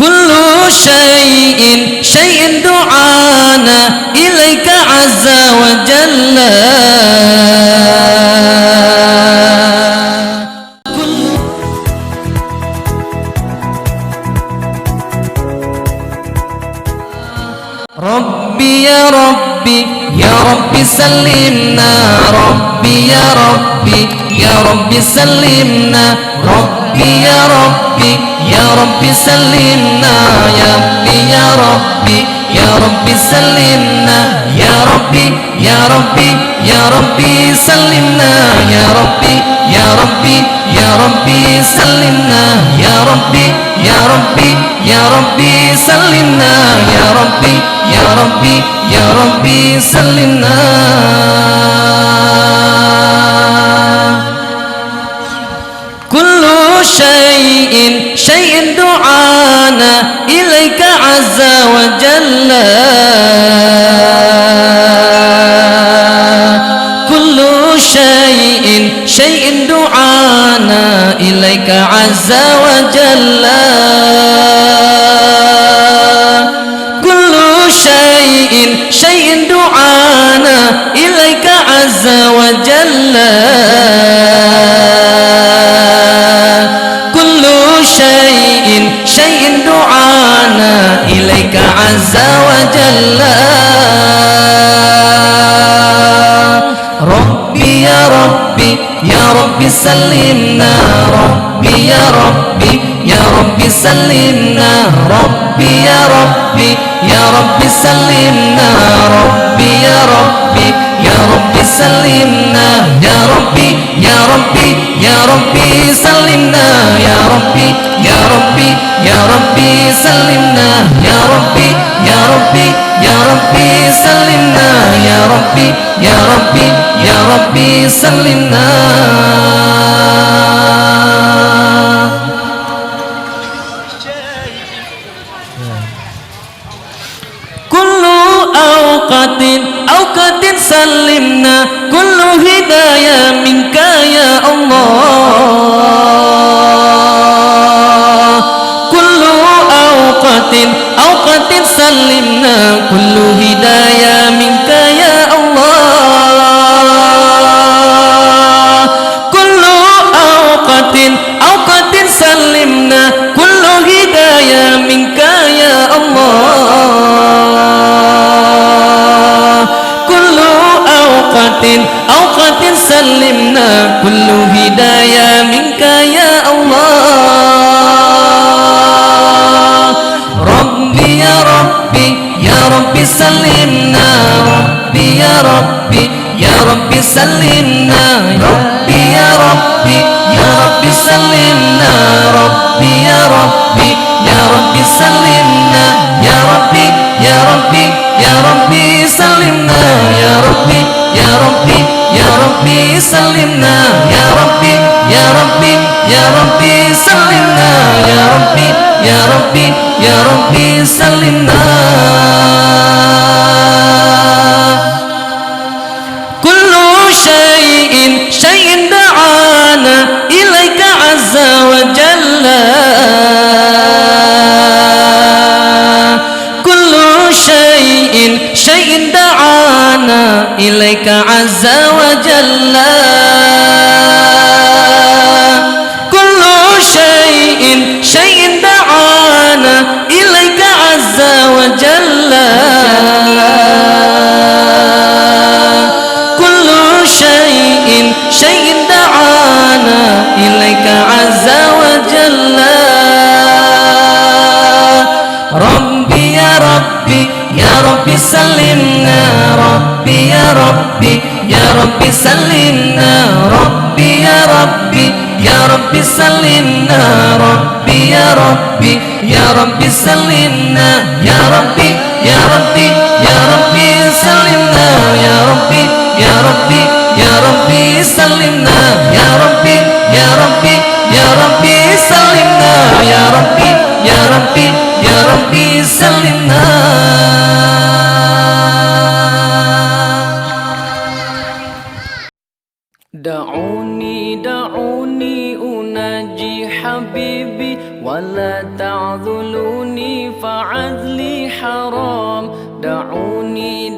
كل شيء دعانا إليك عز وجل ربي يا ربي يا ربي سلمنا ربي يا ربي يا ربي سلمنا ربي يا ربي يا ربي سلمنا يا ربي يا ربي يا ربي سلمنا يا ربي يا ربي يا ربي سلمنا يا ربي يا ربي يا ربي سلمنا يا ربي يا ربي يا ربي سلمنا يا ربي يا ربي يا ربي سلمنا كل شيء دعانا إليك عز وجل كل شيء دعانا إليك عز وجل كل شيء دعانا إليك عز وجل كل شيء دعانا إليك عز وجل ربي يا ربي يا ربي سلمنا ربي يا ربي يا ربي سلمنا ربي يا ربي يا ربي سلمنا ربي يا ربي يا ربي سلمنا يا ربي يا ربي يا ربي سلمنا يا ربي يا ربي يا ربي سلمنا يا ربي يا ربي يا ربي سلمنا يا ربي يا ربي يا ربي سلمنا كل أوقات سلمنا كل هداية منك يا الله كل أوقات سلمنا كل هداية منك يا الله كل أوقات سلمنا كل هداية منك يا الله كل أوقات سلمنا كل هداية منك يا الله ربي يا ربي يا ربي سلمنا ربي يا ربي يا ربي سلمنا ربي يا ربي يا ربي سلمنا ربي يا ربي يا ربي سلمنا يا ربي يا ربي يا ربي سلمنا يا ربي يا ربي يا ربي سلمنا يا ربي يا ربي يا ربي سلمنا يا ربي يا ربي يا ربي سلمنا كل شيء دعانا إليك عز وجل كل شيء دعانا إليك عز وجل كل شيء دعانا إليك عز وجل كل شيء دعانا إليك عز وجل ربي يا ربي يا ربي سلمنا ربي يا ربي يا ربي سلمنا ربي يا ربي يا ربي سلمنا ربي يا ربي يا ربي سلمنا يا ربي يا ربي يا ربي سلمنا يا ربي يا ربي يا ربي سلمنا يا ربي يا ربي يا ربي سلمنا يا ربي يا ربي يا ربي سلمنا دعوني أناجي حبيبي ولا تعذل صلوني فعذلي حرام دعوني